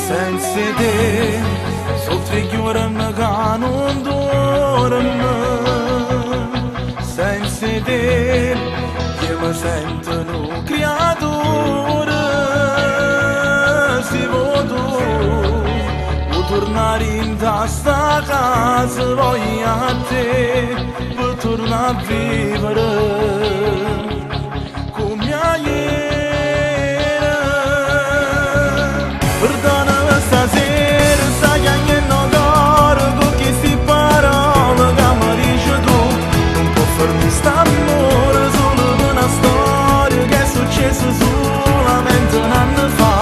sedere sotto i chiuren che non dorme, senza sedere io mi sento un creatore. Si voto o tornare in sta casa voglio a te per tornare a vivere come ieri. Perdonami stasera, sai che non coro con queste parole che mi dici tu. Non può farmi st'amore solo per una storia che è successa solamente un anno fa.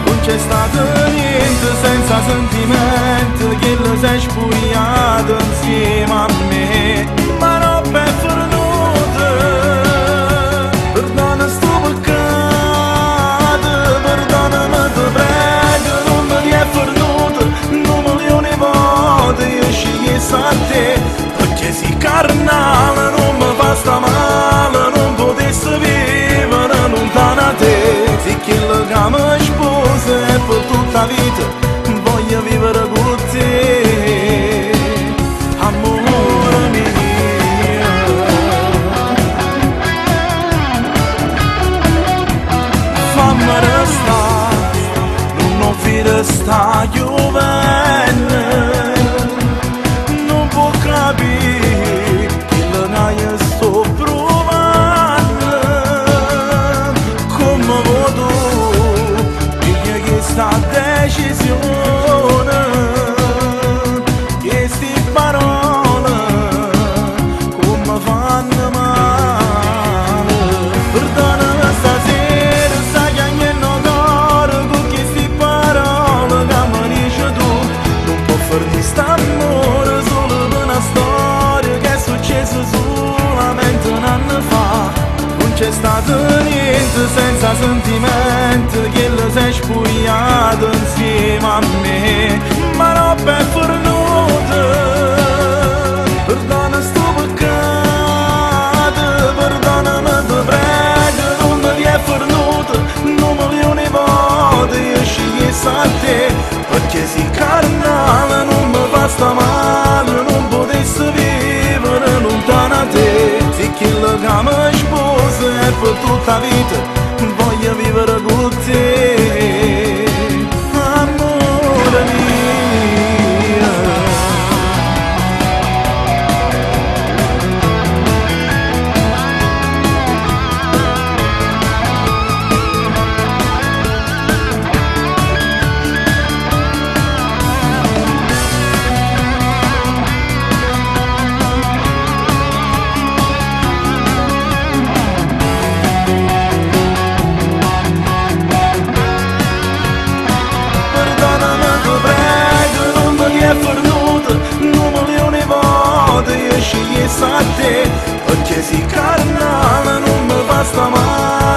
Non c'è stato niente senza sentimento, che lo sei spugliato insieme a me, ma non per fornuto. Perdona sto peccato, perdonami ti prego, non me li è fornuto, non me li ho ne volte, io scegliessi a te, perché si carnale non mi fa sta male, non potessi vivere lontano da te, se chi lo che mi sposa è per tutta la vita, voglio vivere con te, amore mio. Fammi restare, non vi resta giovane, non può capire che non io sto provando, come voto, piglia questa decisione, queste parole, come fanno male. Perdonami stasera, sai che non coro con queste parole che mi dici tu. Non può farmi st'amore solo per una storia che è successa solamente un anno fa. Non c'è stato niente senza sentimento, che lo sei spugliato insieme a me, ma non per fornuto. Perdona sto peccato, perdonami ti prego, non me li è fornuto, non me li ho ne volte, io scegliessi a te, perché si carnale non mi fa sta male, non potessi vivere lontano da te, se chi lo che mi sposa è per tutta la vita, voglio vivere con te, amore mio. Non me li ho ne volte, io scegliessi a te, perché si carnale non mi fa sta male.